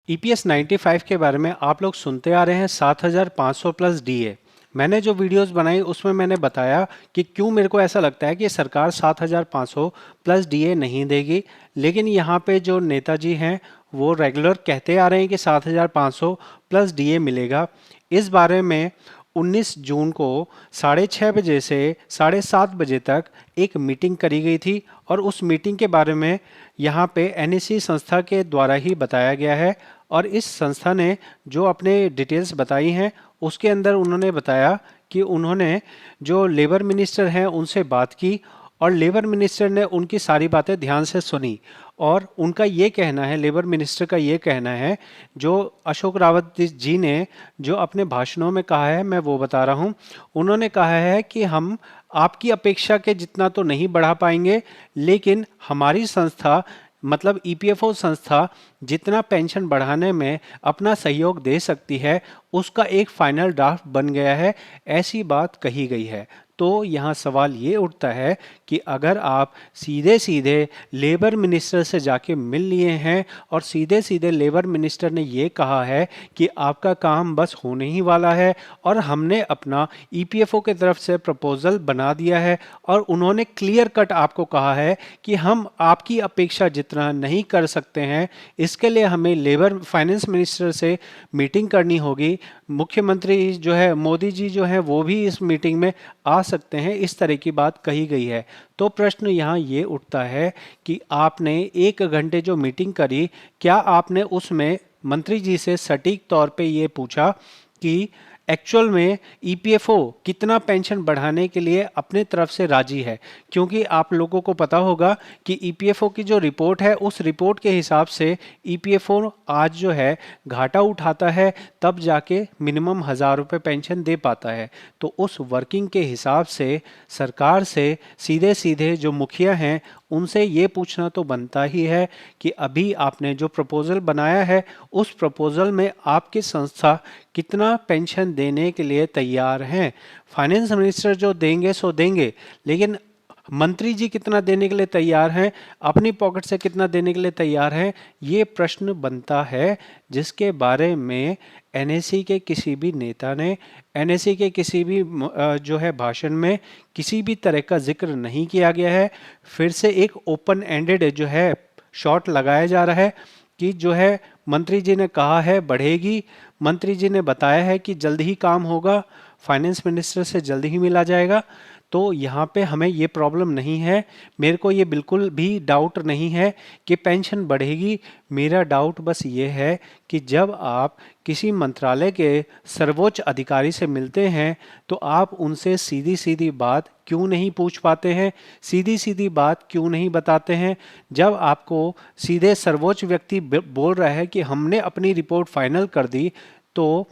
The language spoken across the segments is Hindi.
ईपीएस 95 के बारे में आप लोग सुनते आ रहे हैं 7500 प्लस डीए। मैंने जो वीडियोस बनाई उसमें मैंने बताया कि क्यों मेरे को ऐसा लगता है कि सरकार 7500 प्लस डीए नहीं देगी। लेकिन यहाँ पे जो नेताजी हैं वो रेगुलर कहते आ रहे हैं कि 7500 प्लस डीए मिलेगा। इस बारे में 19 जून को 6:30 बजे से 7:30 बजे तक एक मीटिंग करी गई थी और उस मीटिंग के बारे में यहाँ पे एनएससी संस्था के द्वारा ही बताया गया है। और इस संस्था ने जो अपने डिटेल्स बताई हैं उसके अंदर उन्होंने बताया कि उन्होंने जो लेबर मिनिस्टर हैं उनसे बात की और लेबर मिनिस्टर ने उनकी सारी बातें ध्यान से सुनी। और उनका ये कहना है, लेबर मिनिस्टर का ये कहना है, जो अशोक रावत जी ने जो अपने भाषणों में कहा है मैं वो बता रहा हूँ। उन्होंने कहा है कि हम आपकी अपेक्षा के जितना तो नहीं बढ़ा पाएंगे, लेकिन हमारी संस्था मतलब ईपीएफओ संस्था जितना पेंशन बढ़ाने में अपना सहयोग दे सकती है उसका एक फाइनल ड्राफ्ट बन गया है, ऐसी बात कही गई है। तो यहाँ सवाल ये उठता है कि अगर आप सीधे सीधे लेबर मिनिस्टर से जाके मिल लिए हैं और सीधे सीधे लेबर मिनिस्टर ने ये कहा है कि आपका काम बस होने ही वाला है और हमने अपना ईपीएफओ की तरफ से प्रपोजल बना दिया है और उन्होंने क्लियर कट आपको कहा है कि हम आपकी अपेक्षा जितना नहीं कर सकते हैं, इसके लिए हमें लेबर फाइनेंस मिनिस्टर से मीटिंग करनी होगी। मुख्यमंत्री जो है मोदी जी जो है वो भी इस मीटिंग में आ सकते हैं, इस तरह की बात कही गई है। तो प्रश्न यहाँ ये उठता है कि आपने 1 घंटे जो मीटिंग करी, क्या आपने उसमें मंत्री जी से सटीक तौर पे ये पूछा कि एक्चुअल में ईपीएफओ कितना पेंशन बढ़ाने के लिए अपने तरफ से राजी है? क्योंकि आप लोगों को पता होगा कि ईपीएफओ की जो रिपोर्ट है उस रिपोर्ट के हिसाब से ईपीएफओ आज जो है घाटा उठाता है, तब जाके मिनिमम 1000 रुपये पेंशन दे पाता है। तो उस वर्किंग के हिसाब से सरकार से सीधे सीधे जो मुखिया हैं उनसे ये पूछना तो बनता ही है कि अभी आपने जो प्रपोजल बनाया है उस प्रपोजल में आपकी संस्था कितना पेंशन देने के लिए तैयार हैं। फाइनेंस मिनिस्टर जो देंगे सो देंगे, लेकिन मंत्री जी कितना देने के लिए तैयार हैं, अपनी पॉकेट से कितना देने के लिए तैयार हैं, ये प्रश्न बनता है जिसके बारे में एनएससी के किसी भी नेता ने एनएससी के किसी भी जो है भाषण में किसी भी तरह का जिक्र नहीं किया गया है। फिर से एक ओपन एंडेड जो है शॉट लगाया जा रहा है कि जो है मंत्री जी ने कहा है बढ़ेगी, मंत्री जी ने बताया है कि जल्द ही काम होगा, फाइनेंस मिनिस्टर से जल्द ही मिला जाएगा। तो यहाँ पे हमें ये प्रॉब्लम नहीं है, मेरे को ये बिल्कुल भी डाउट नहीं है कि पेंशन बढ़ेगी। मेरा डाउट बस ये है कि जब आप किसी मंत्रालय के सर्वोच्च अधिकारी से मिलते हैं तो आप उनसे सीधी सीधी बात क्यों नहीं पूछ पाते हैं, सीधी सीधी बात क्यों नहीं बताते हैं? जब आपको सीधे सर्वोच्च व्यक्ति बोल रहा है कि हमने अपनी रिपोर्ट फाइनल कर दी, तो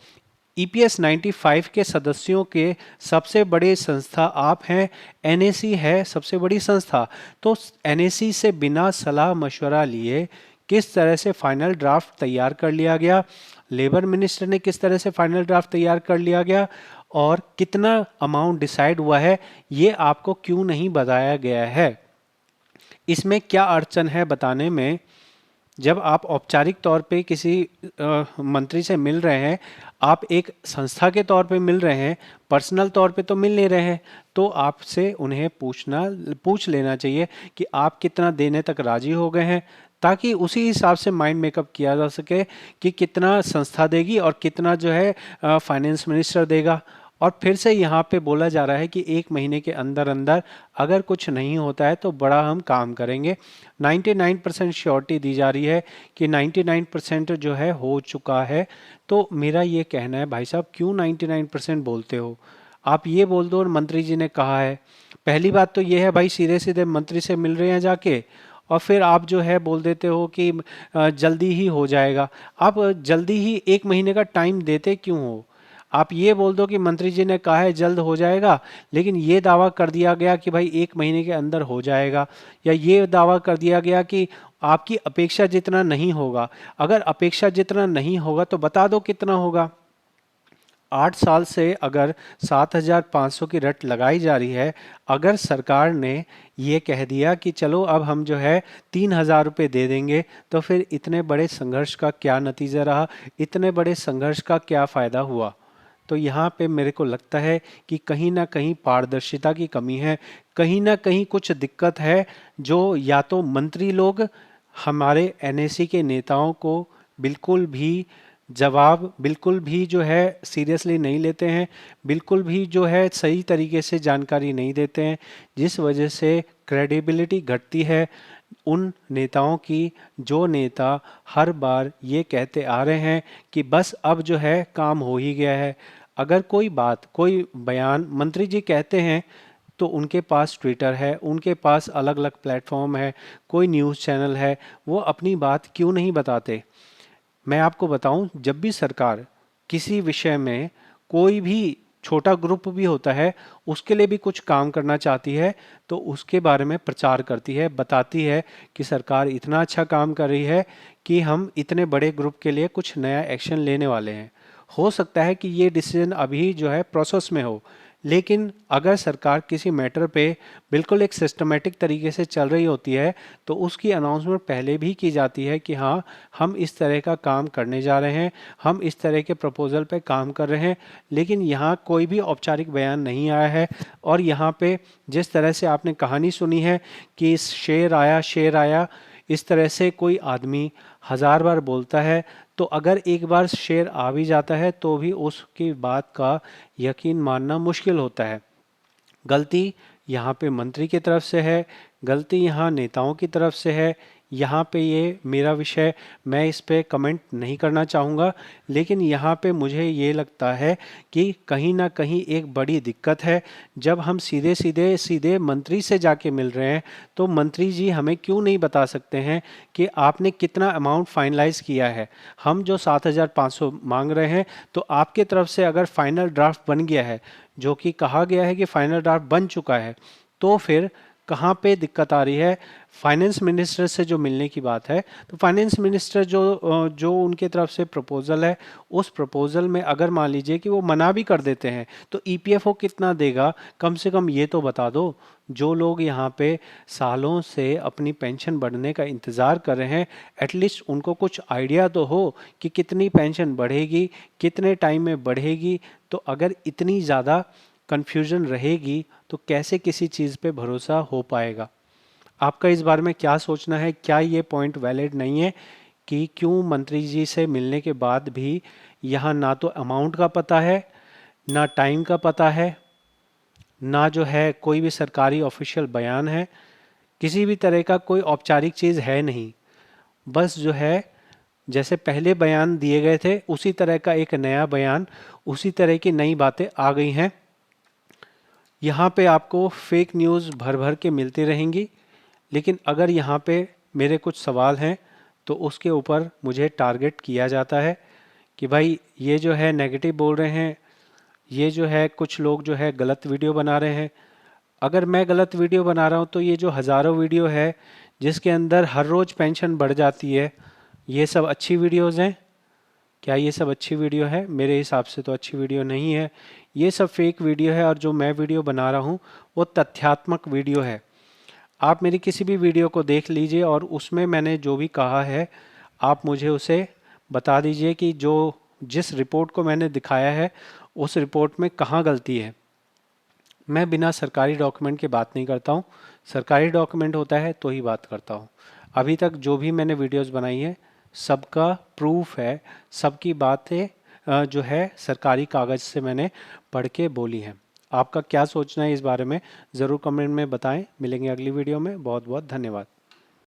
ईपीएस 95 के सदस्यों के सबसे बड़ी संस्था आप हैं, एनएसी है सबसे बड़ी संस्था। तो एनएसी से बिना सलाह मशवरा लिए किस तरह से फाइनल ड्राफ्ट तैयार कर लिया गया, लेबर मिनिस्टर ने किस तरह से फाइनल ड्राफ्ट तैयार कर लिया गया और कितना अमाउंट डिसाइड हुआ है, ये आपको क्यों नहीं बताया गया है? इसमें क्या अड़चन है बताने में? जब आप औपचारिक तौर पे किसी मंत्री से मिल रहे हैं, आप एक संस्था के तौर पे मिल रहे हैं, पर्सनल तौर पे तो मिल नहीं रहे हैं, तो आपसे उन्हें पूछ लेना चाहिए कि आप कितना देने तक राजी हो गए हैं, ताकि उसी हिसाब से माइंड मेकअप किया जा सके कि कितना संस्था देगी और कितना जो है फाइनेंस मिनिस्टर देगा। और फिर से यहाँ पे बोला जा रहा है कि 1 महीने के अंदर अंदर अगर कुछ नहीं होता है तो बड़ा हम काम करेंगे। 99% श्योरिटी दी जा रही है कि 99% जो है हो चुका है। तो मेरा ये कहना है भाई साहब, क्यों 99% बोलते हो? आप ये बोल दो और मंत्री जी ने कहा है। पहली बात तो ये है भाई, सीधे सीधे मंत्री से मिल रहे हैं जाके और फिर आप जो है बोल देते हो कि जल्दी ही हो जाएगा। आप जल्दी ही 1 महीने का टाइम देते क्यों हो? आप ये बोल दो कि मंत्री जी ने कहा है जल्द हो जाएगा, लेकिन ये दावा कर दिया गया कि भाई 1 महीने के अंदर हो जाएगा, या ये दावा कर दिया गया कि आपकी अपेक्षा जितना नहीं होगा। अगर अपेक्षा जितना नहीं होगा तो बता दो कितना होगा। 8 साल से अगर 7,500 की रट लगाई जा रही है, अगर सरकार ने ये कह दिया कि चलो अब हम जो है 3,000 रुपये दे देंगे, तो फिर इतने बड़े संघर्ष का क्या नतीजा रहा, इतने बड़े संघर्ष का क्या फ़ायदा हुआ। तो यहाँ पे मेरे को लगता है कि कहीं ना कहीं पारदर्शिता की कमी है, कहीं ना कहीं कुछ दिक्कत है, जो या तो मंत्री लोग हमारे एनएसी के नेताओं को बिल्कुल भी जवाब बिल्कुल भी जो है सीरियसली नहीं लेते हैं, बिल्कुल भी जो है सही तरीके से जानकारी नहीं देते हैं, जिस वजह से क्रेडिबिलिटी घटती है उन नेताओं की, जो नेता हर बार ये कहते आ रहे हैं कि बस अब जो है काम हो ही गया है। अगर कोई बात कोई बयान मंत्री जी कहते हैं तो उनके पास ट्विटर है, उनके पास अलग अलग प्लेटफॉर्म है, कोई न्यूज़ चैनल है, वो अपनी बात क्यों नहीं बताते। मैं आपको बताऊं, जब भी सरकार किसी विषय में कोई भी छोटा ग्रुप भी होता है उसके लिए भी कुछ काम करना चाहती है, तो उसके बारे में प्रचार करती है, बताती है कि सरकार इतना अच्छा काम कर रही है कि हम इतने बड़े ग्रुप के लिए कुछ नया एक्शन लेने वाले हैं। हो सकता है कि ये डिसीजन अभी जो है प्रोसेस में हो, लेकिन अगर सरकार किसी मैटर पे बिल्कुल एक सिस्टमेटिक तरीके से चल रही होती है तो उसकी अनाउंसमेंट पहले भी की जाती है कि हाँ, हम इस तरह का काम करने जा रहे हैं, हम इस तरह के प्रपोजल पे काम कर रहे हैं। लेकिन यहाँ कोई भी औपचारिक बयान नहीं आया है। और यहाँ पे जिस तरह से आपने कहानी सुनी है कि शेर आया, इस तरह से कोई आदमी 1000 बार बोलता है, तो अगर एक बार शेर आ भी जाता है तो भी उसकी बात का यकीन मानना मुश्किल होता है। गलती यहाँ पे मंत्री की तरफ से है, गलती यहाँ नेताओं की तरफ से है। यहाँ पे ये मेरा विषय, मैं इस पे कमेंट नहीं करना चाहूँगा, लेकिन यहाँ पे मुझे ये लगता है कि कहीं ना कहीं एक बड़ी दिक्कत है। जब हम सीधे मंत्री से जाके मिल रहे हैं तो मंत्री जी हमें क्यों नहीं बता सकते हैं कि आपने कितना अमाउंट फाइनलाइज किया है। हम जो 7,500 मांग रहे हैं, तो आपके तरफ से अगर फाइनल ड्राफ्ट बन गया है, जो कि कहा गया है कि फाइनल ड्राफ्ट बन चुका है, तो फिर कहाँ पे दिक्कत आ रही है। फाइनेंस मिनिस्टर से जो मिलने की बात है, तो फाइनेंस मिनिस्टर जो उनके तरफ से प्रपोजल है, उस प्रपोजल में अगर मान लीजिए कि वो मना भी कर देते हैं, तो ईपीएफओ कितना देगा, कम से कम ये तो बता दो। जो लोग यहाँ पे सालों से अपनी पेंशन बढ़ने का इंतज़ार कर रहे हैं, एटलीस्ट उनको कुछ आइडिया तो हो कि कितनी पेंशन बढ़ेगी, कितने टाइम में बढ़ेगी। तो अगर इतनी ज़्यादा कन्फ्यूजन रहेगी तो कैसे किसी चीज़ पे भरोसा हो पाएगा। आपका इस बारे में क्या सोचना है? क्या ये पॉइंट वैलिड नहीं है कि क्यों मंत्री जी से मिलने के बाद भी यहाँ ना तो अमाउंट का पता है, ना टाइम का पता है, ना जो है कोई भी सरकारी ऑफिशियल बयान है, किसी भी तरह का कोई औपचारिक चीज़ है नहीं। बस जो है जैसे पहले बयान दिए गए थे उसी तरह का एक नया बयान, उसी तरह की नई बातें आ गई हैं। यहाँ पे आपको फेक न्यूज़ भर भर के मिलती रहेंगी, लेकिन अगर यहाँ पे मेरे कुछ सवाल हैं तो उसके ऊपर मुझे टारगेट किया जाता है कि भाई ये जो है नेगेटिव बोल रहे हैं, ये जो है कुछ लोग जो है गलत वीडियो बना रहे हैं। अगर मैं गलत वीडियो बना रहा हूँ तो ये जो हज़ारों वीडियो है जिसके अंदर हर रोज़ पेंशन बढ़ जाती है, ये सब अच्छी वीडियोज़ हैं? क्या ये सब अच्छी वीडियो है? मेरे हिसाब से तो अच्छी वीडियो नहीं है। ये सब फेक वीडियो है, और जो मैं वीडियो बना रहा हूँ वो तथ्यात्मक वीडियो है। आप मेरी किसी भी वीडियो को देख लीजिए और उसमें मैंने जो भी कहा है आप मुझे उसे बता दीजिए कि जो जिस रिपोर्ट को मैंने दिखाया है उस रिपोर्ट में कहाँ गलती है। मैं बिना सरकारी डॉक्यूमेंट के बात नहीं करता हूँ, सरकारी डॉक्यूमेंट होता है तो ही बात करता हूँ। अभी तक जो भी मैंने वीडियोस बनाई है सबका प्रूफ है, सबकी बातें जो है सरकारी कागज़ से मैंने पढ़ के बोली हैं। आपका क्या सोचना है इस बारे में ज़रूर कमेंट में बताएं। मिलेंगे अगली वीडियो में। बहुत बहुत धन्यवाद।